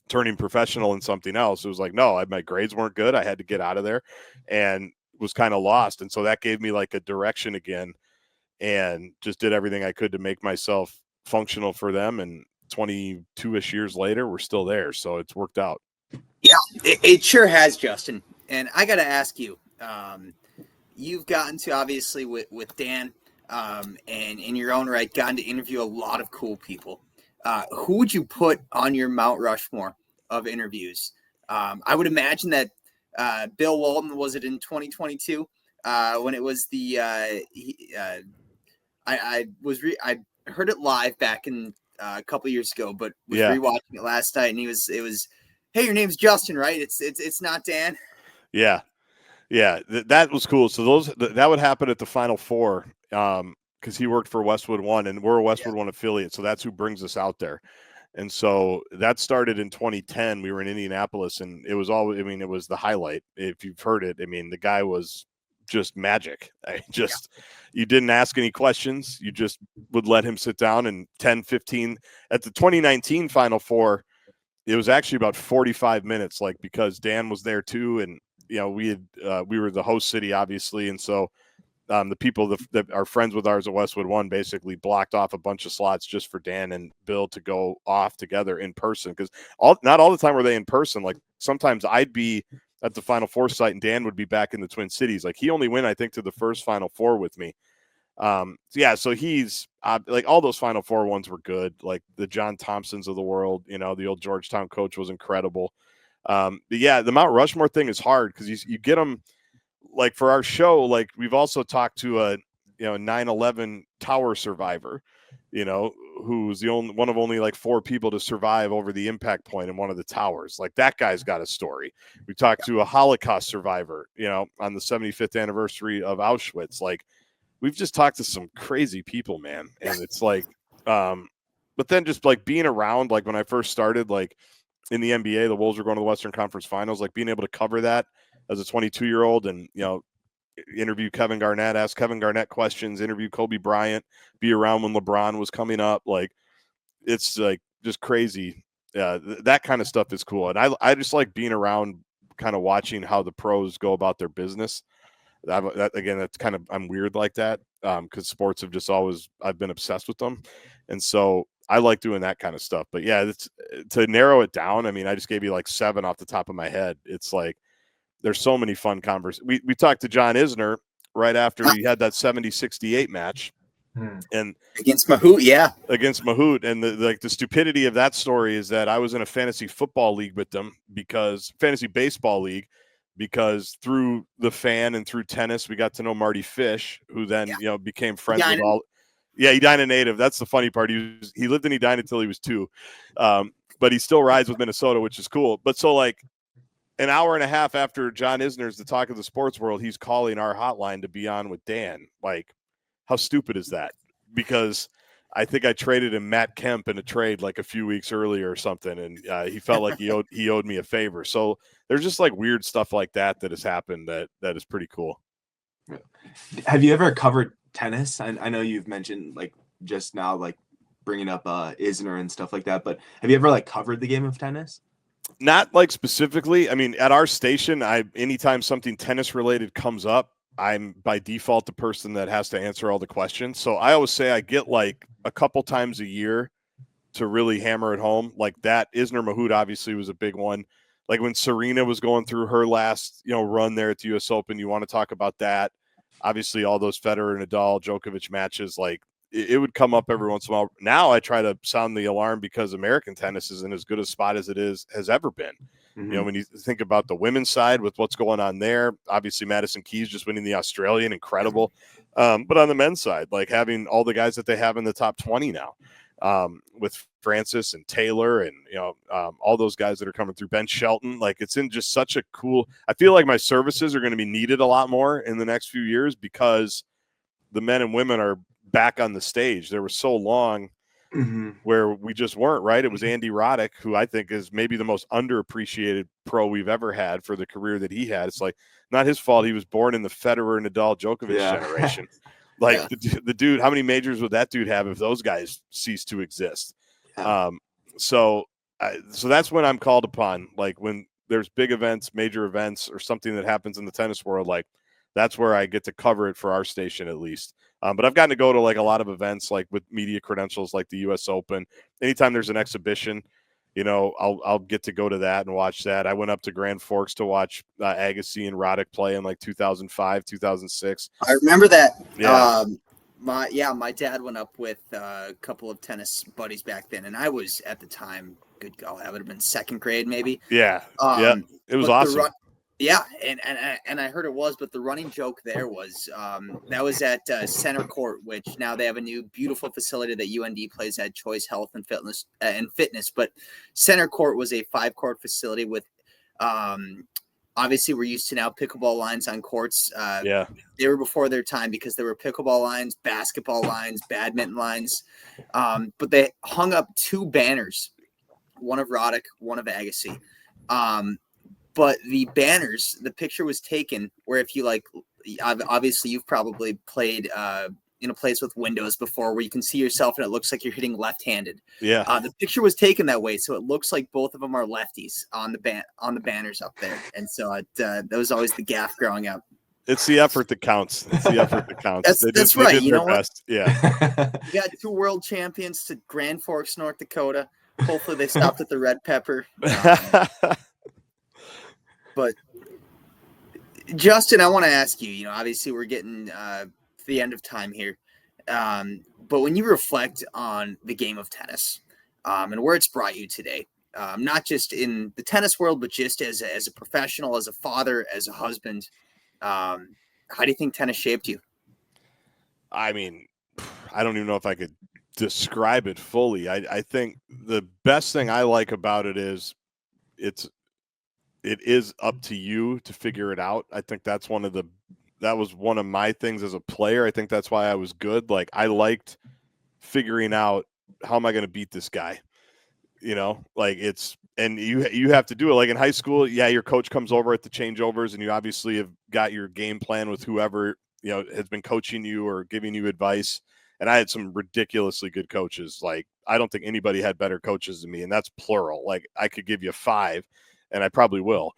turning professional in something else. It was like, no, my grades weren't good. I had to get out of there and was kind of lost. And so that gave me like a direction again, and just did everything I could to make myself functional for them. And 22-ish years later, we're still there. So it's worked out. Yeah, it sure has, Justin. And I got to ask you, you've gotten to, obviously, with Dan, and in your own right, gotten to interview a lot of cool people. Who would you put on your Mount Rushmore of interviews? I would imagine that Bill Walton, was it in 2022 when it was the I heard it live back in a couple years ago, but was rewatching it last night, and it was, hey, your name's Justin, right? It's not Dan. Yeah. That was cool. So that would happen at the Final Four. Because he worked for Westwood One, and we're a Westwood One affiliate, so that's who brings us out there. And so that started in 2010. We were in Indianapolis, and it was it was the highlight. If you've heard it, the guy was just magic. You didn't ask any questions. You just would let him sit down, and 10, 15 at the 2019 Final Four, it was actually about 45 minutes, like, because Dan was there too. And, we were the host city, obviously. And so, the people that are friends with ours at Westwood One basically blocked off a bunch of slots just for Dan and Bill to go off together in person. Because not all the time were they in person. Like, sometimes I'd be at the Final Four site and Dan would be back in the Twin Cities. Like, he only went, I think, to the first Final Four with me. So he's like, all those Final Four ones were good. Like the John Thompsons of the world, the old Georgetown coach was incredible. But yeah, the Mount Rushmore thing is hard because you get them. Like, for our show, like, we've also talked to a 9/11 tower survivor, who's one of only like 4 people to survive over the impact point in one of the towers. Like, that guy's got a story. We talked to a Holocaust survivor, on the 75th anniversary of Auschwitz. Like, we've just talked to some crazy people, man. And it's like, but then just like being around, like when I first started, like in the NBA, the Wolves were going to the Western Conference Finals, like being able to cover that as a 22-year-old and, interview Kevin Garnett, ask Kevin Garnett questions, interview Kobe Bryant, be around when LeBron was coming up. Like, it's like just crazy. Yeah, that kind of stuff is cool. And I just like being around, kind of watching how the pros go about their business. That's kind of, I'm weird like that because sports have just always, I've been obsessed with them. And so I like doing that kind of stuff. But yeah, to narrow it down, I just gave you like 7 off the top of my head. It's like, there's so many fun conversations. We talked to John Isner, right after he had that 70-68 match. And against Mahout, yeah. Against Mahout. And the stupidity of that story is that I was in a fantasy football league with them, because fantasy baseball league, because through the fan and through tennis, we got to know Marty Fish, who then, became friends with all. Yeah, Edina native. That's the funny part. He lived in Edina until he was 2. But he still rides with Minnesota, which is cool. But so like an hour and a half after John Isner's the talk of the sports world, he's calling our hotline to be on with Dan. Like, how stupid is that? Because I think I traded him Matt Kemp in a trade like a few weeks earlier or something, and he felt like he owed me a favor. So there's just like weird stuff like that has happened that is pretty cool. Have you ever covered tennis? I know you've mentioned like just now, like bringing up Isner and stuff like that, but have you ever like covered the game of tennis? Not like specifically. I mean, at our station, anytime something tennis related comes up, I'm by default the person that has to answer all the questions. So I always say I get like a couple times a year to really hammer it home. Like that Isner Mahout obviously was a big one. Like when Serena was going through her last, run there at the US Open, you want to talk about that. Obviously all those Federer, Nadal, Djokovic matches, like it would come up every once in a while. Now I try to sound the alarm because American tennis is in as good a spot as it has ever been. Mm-hmm. When you think about the women's side with what's going on there, obviously Madison Keys just winning the Australian, incredible. But on the men's side, like having all the guys that they have in the top 20 now, with Francis and Taylor and, all those guys that are coming through, Ben Shelton, like it's in just such a cool, I feel like my services are going to be needed a lot more in the next few years because the men and women are back on the stage. There was so long where we just weren't, right? It was Andy Roddick, who I think is maybe the most underappreciated pro we've ever had for the career that he had. It's like not his fault. He was born in the Federer, Nadal, Djokovic generation. Like the dude, how many majors would that dude have if those guys cease to exist? So that's when I'm called upon. Like when there's big events, major events, or something that happens in the tennis world, like that's where I get to cover it for our station at least. But I've gotten to go to like a lot of events, like with media credentials, like the U.S. Open. Anytime there's an exhibition, I'll get to go to that and watch that. I went up to Grand Forks to watch Agassi and Roddick play in like 2005, 2006. I remember that. Yeah. My dad went up with a couple of tennis buddies back then, and I was at the time, good God, I would have been second grade maybe. Yeah. It was awesome. And I heard it was, but the running joke there was that was at Center Court, which now they have a new beautiful facility that UND plays at, Choice Health and Fitness. But Center Court was a 5-court facility with, obviously we're used to now pickleball lines on courts. They were before their time because there were pickleball lines, basketball lines, badminton lines, but they hung up 2 banners, one of Roddick, one of Agassi. But the banners, the picture was taken where if you like, obviously you've probably played in a place with windows before where you can see yourself and it looks like you're hitting left-handed. Yeah. The picture was taken that way, so it looks like both of them are lefties on the banners up there. And so that was always the gaffe growing up. It's the effort that counts. That's right. You know what? Best. Yeah. You got 2 world champions to Grand Forks, North Dakota. Hopefully they stopped at the Red Pepper. But Justin, I want to ask you, obviously we're getting to the end of time here. But when you reflect on the game of tennis and where it's brought you today, not just in the tennis world, but just as a professional, as a father, as a husband, how do you think tennis shaped you? I mean, I don't even know if I could describe it fully. I think the best thing I like about it is it is up to you to figure it out. I think that was one of my things as a player. I think that's why I was good. Like I liked figuring out how am I going to beat this guy, and you have to do it. Like in high school, your coach comes over at the changeovers and you obviously have got your game plan with whoever, has been coaching you or giving you advice. And I had some ridiculously good coaches. Like I don't think anybody had better coaches than me, and that's plural. Like I could give you 5. And I probably will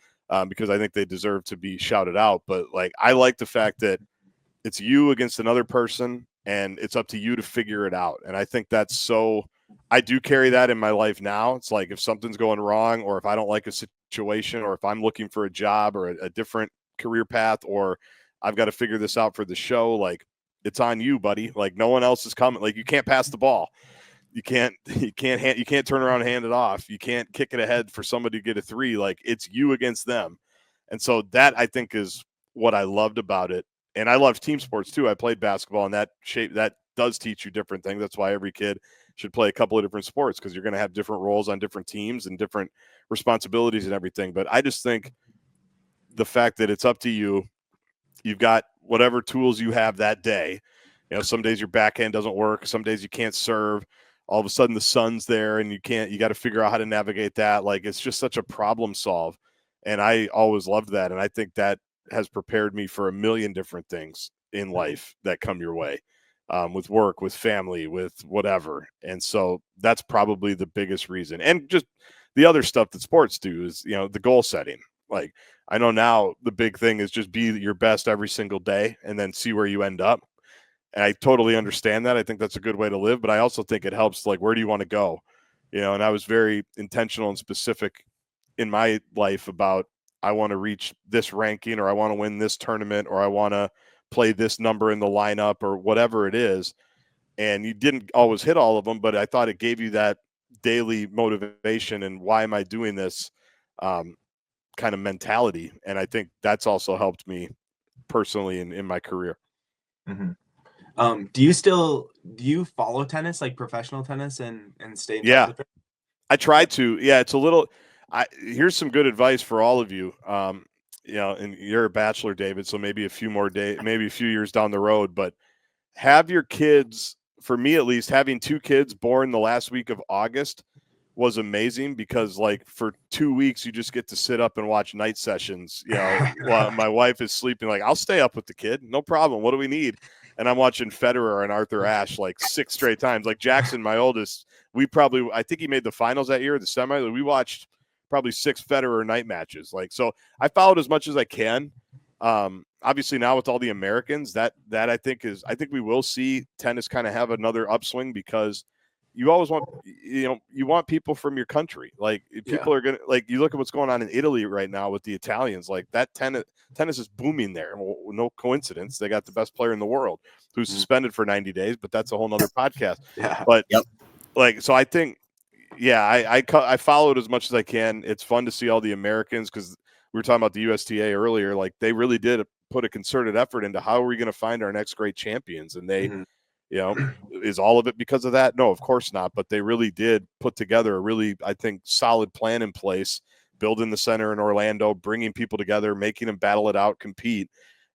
because I think they deserve to be shouted out. But like, I like the fact that it's you against another person and it's up to you to figure it out. And I think I do carry that in my life now. It's like if something's going wrong or if I don't like a situation or if I'm looking for a job or a different career path or I've got to figure this out for the show. Like, it's on you, buddy. Like, no one else is coming. Like, you can't pass the ball. You can't turn around and hand it off. You can't kick it ahead for somebody to get a 3. Like, it's you against them. And so that, I think, is what I loved about it. And I love team sports too. I played basketball, and that does teach you different things. That's why every kid should play a couple of different sports, because you're going to have different roles on different teams and different responsibilities and everything. But I just think the fact that it's up to you, you've got whatever tools you have that day. You know, some days your backhand doesn't work. Some days you can't serve. All of a sudden the sun's there and you got to figure out how to navigate that. Like, it's just such a problem solve. And I always loved that. And I think that has prepared me for a million different things in life that come your way, with work, with family, with whatever. And so that's probably the biggest reason. And just the other stuff that sports do is, you know, the goal setting. Like, I know now the big thing is just be your best every single day and then see where you end up. And I totally understand that. I think that's a good way to live, but I also think it helps, like, where do you want to go? You know, and I was very intentional and specific in my life about, I want to reach this ranking, or I want to win this tournament, or I want to play this number in the lineup, or whatever it is. And you didn't always hit all of them, but I thought it gave you that daily motivation and why am I doing this kind of mentality. And I think that's also helped me personally in my career. Mm-hmm. Do you follow tennis, like professional tennis, and stay in touch with it? I try to. Yeah, it's a little. Here's some good advice for all of you. You know, and you're a bachelor, David, so maybe a few years down the road, but have your kids. For me, at least, having 2 kids born the last week of August was amazing, because, like, for 2 weeks you just get to sit up and watch night sessions. You know, while my wife is sleeping. Like, I'll stay up with the kid, no problem. What do we need? And I'm watching Federer and Arthur Ashe like 6 straight times. Like, Jackson, my oldest, I think he made the finals that year, the semi. We watched probably 6 Federer night matches. Like, so I followed as much as I can. Obviously now with all the Americans, that I think we will see tennis kind of have another upswing, because you always want, you want people from your country. Like, people are going to, like, you look at what's going on in Italy right now with the Italians, like, that tennis is booming there. Well, no coincidence. They got the best player in the world who's suspended for 90 days, but that's a whole nother podcast. Yeah. But like, so I think, I follow it as much as I can. It's fun to see all the Americans, because we were talking about the USTA earlier. Like, they really did put a concerted effort into how are we going to find our next great champions. And they, you know, is all of it because of that? No, of course not. But they really did put together a really, I think, solid plan in place, building the center in Orlando, bringing people together, making them battle it out, compete.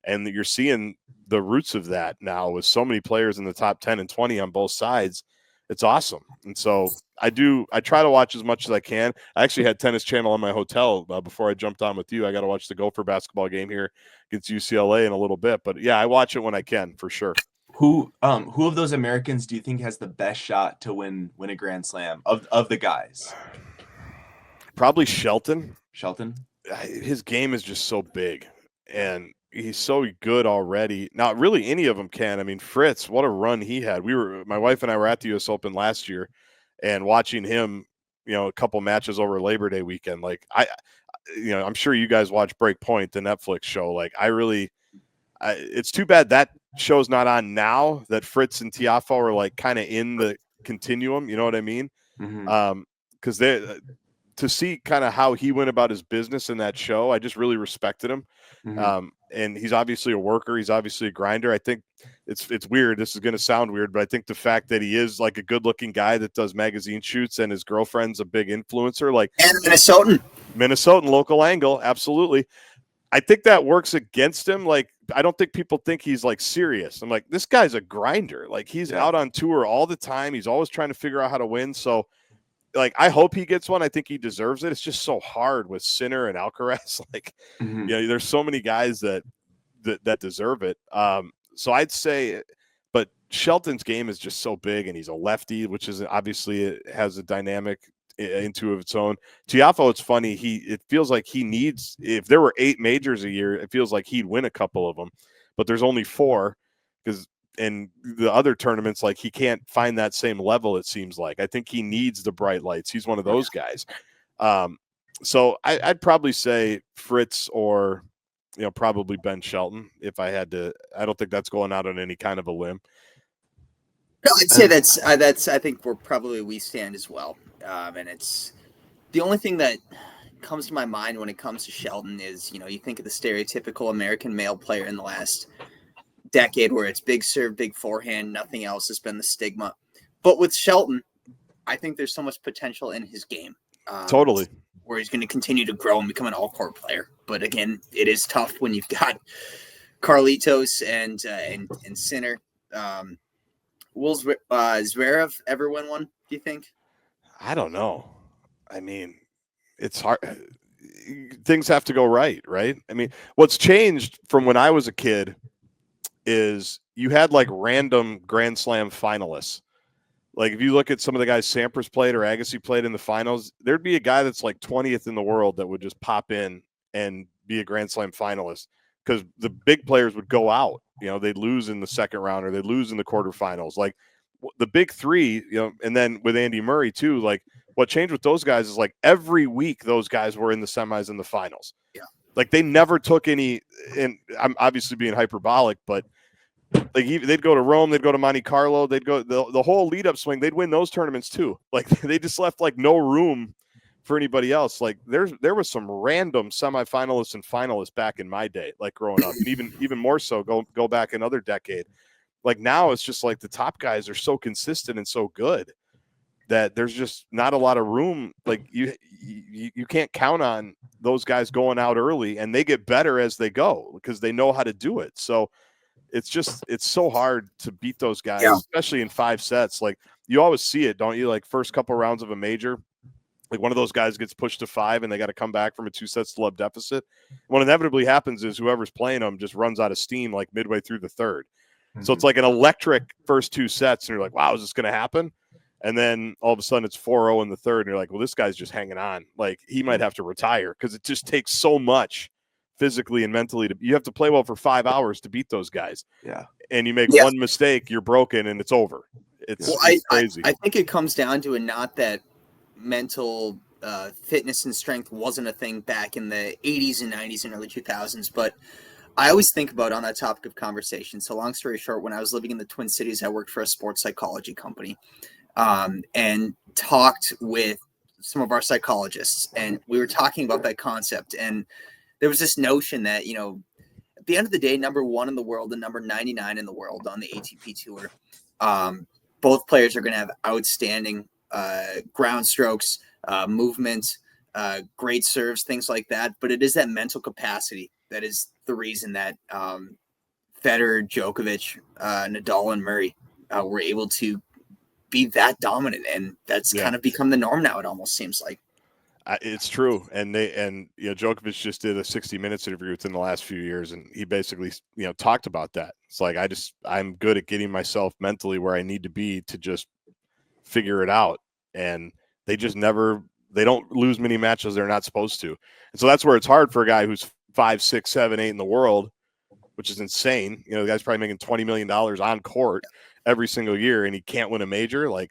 And you're seeing the roots of that now with so many players in the top 10 and 20 on both sides. It's awesome. And so I try to watch as much as I can. I actually had Tennis Channel on my hotel before I jumped on with you. I got to watch the Gopher basketball game here against UCLA in a little bit. But yeah, I watch it when I can, for sure. Who of those Americans do you think has the best shot to win a Grand Slam of the guys? Probably Shelton. His game is just so big, and he's so good already. Not really any of them can. I mean, Fritz, what a run he had. My wife and I were at the U.S. Open last year, and watching him, you know, a couple matches over Labor Day weekend. Like, I'm sure you guys watch Breakpoint, the Netflix show. Like, it's too bad that show's not on now, that Fritz and Tiafoe are like kind of in the continuum. You know what I mean? Because to see kind of how he went about his business in that show, I just really respected him. And he's obviously a worker. He's obviously a grinder. I think it's weird. This is going to sound weird, but I think the fact that he is like a good looking guy that does magazine shoots and his girlfriend's a big influencer, like, and Minnesotan local angle. Absolutely. I think that works against him. Like, I don't think people think he's like serious. I'm like, this guy's a grinder. Like, he's out on tour all the time. He's always trying to figure out how to win. So, like, I hope he gets one. I think he deserves it. It's just so hard with Sinner and Alcaraz. Like, there's so many guys that deserve it. So I'd say, but Shelton's game is just so big, and he's a lefty, which is obviously, it has a dynamic into of its own. Tiafoe, it's funny. It feels like he needs, if there were 8 majors a year, it feels like he'd win a couple of them, but there's only 4 because, and the other tournaments, like, he can't find that same level. It seems like, I think he needs the bright lights. He's one of those guys. So I'd probably say Fritz or probably Ben Shelton if I had to. I don't think that's going out on any kind of a limb. No, I'd say that's. I think we stand as well. And it's the only thing that comes to my mind when it comes to Shelton is, you think of the stereotypical American male player in the last decade where it's big serve, big forehand, nothing else has been the stigma. But with Shelton, I think there's so much potential in his game. Totally. Where he's going to continue to grow and become an all-court player. But again, it is tough when you've got Carlitos and Sinner. Will Zverev ever win one, do you think? I don't know. I mean, it's hard. Things have to go right? I mean, what's changed from when I was a kid is you had like random Grand Slam finalists. Like if you look at some of the guys Sampras played or Agassi played in the finals, there'd be a guy that's like 20th in the world that would just pop in and be a Grand Slam finalist because the big players would go out. They'd lose in the second round or they'd lose in the quarterfinals. Like the big three, and then with Andy Murray too, like what changed with those guys is like every week those guys were in the semis and the finals. Yeah. Like they never took any, and I'm obviously being hyperbolic, but like they'd go to Rome, they'd go to Monte Carlo, they'd go the whole lead up swing, they'd win those tournaments too. Like they just left like no room for anybody else. Like there was some random semifinalists and finalists back in my day, like growing up, and even more so go back another decade. Like now it's just like the top guys are so consistent and so good that there's just not a lot of room. Like you can't count on those guys going out early, and they get better as they go because they know how to do it. So it's so hard to beat those guys, especially in 5 sets. Like you always see it, don't you? Like first couple rounds of a major, like one of those guys gets pushed to 5 and they got to come back from a 2-set deficit. What inevitably happens is whoever's playing them just runs out of steam like midway through the third. Mm-hmm. So it's like an electric first 2 sets, and you're like, wow, is this going to happen? And then all of a sudden it's 4-0 in the third, and you're like, well, this guy's just hanging on. Like he might have to retire because it just takes so much physically and mentally you have to play well for 5 hours to beat those guys. Yeah. And you make one mistake, you're broken and it's over. It's crazy. I think it comes down to not that mental fitness and strength wasn't a thing back in the 80s and 90s and early 2000s, but I always think about on that topic of conversation. So long story short, when I was living in the Twin Cities, I worked for a sports psychology company and talked with some of our psychologists, and we were talking about that concept. And there was this notion that, at the end of the day, number 1 in the world and number 99 in the world on the ATP Tour, both players are going to have outstanding ground strokes, movement, great serves, things like that. But it is that mental capacity that is the reason that Federer, Djokovic, Nadal, and Murray were able to be that dominant. And that's kind of become the norm now, it almost seems like. It's true. And Djokovic just did a 60 Minutes interview within the last few years, and he basically, talked about that. It's like, I'm good at getting myself mentally where I need to be to just figure it out. And they just they don't lose many matches they're not supposed to. And so that's where it's hard for a guy who's 5, 6, 7, 8 in the world, which is insane. The guy's probably making $20 million on court every single year, and he can't win a major. Like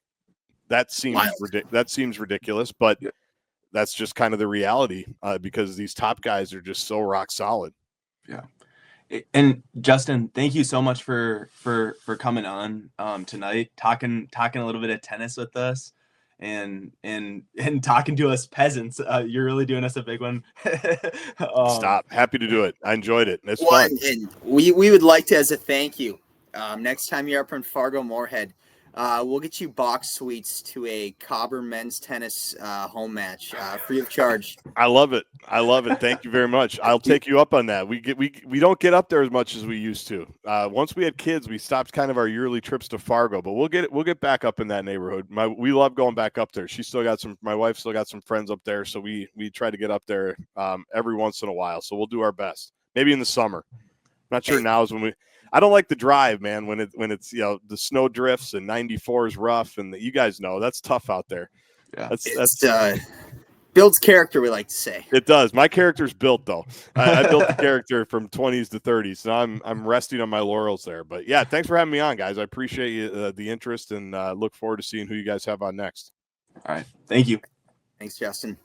that seems ridiculous, but that's just kind of the reality because these top guys are just so rock solid. Yeah. And Justin, thank you so much for coming on tonight, talking a little bit of tennis with us and talking to us peasants. You're really doing us a big one. Stop. Happy to do it. I enjoyed it. It's fun. And we would like to, as a thank you, next time you're up in Fargo Moorhead, we'll get you box suites to a Cobber men's tennis home match free of charge. I love it. Thank you very much. I'll take you up on that. We don't get up there as much as we used to. Once we had kids, we stopped kind of our yearly trips to Fargo, but we'll get back up in that neighborhood. We love going back up there. My wife still got some friends up there, so we try to get up there every once in a while. So we'll do our best. Maybe in the summer. Not sure now is when I don't like the drive, man, when it's the snow drifts and 94 is rough, and you guys know that's tough out there. Yeah, that's builds character, we like to say. It does. My character's built though. I built the character from 20s to 30s, so I'm resting on my laurels there. But yeah, thanks for having me on, guys. I appreciate you, the interest, and look forward to seeing who you guys have on next. All right, thank you. Thanks, Justin.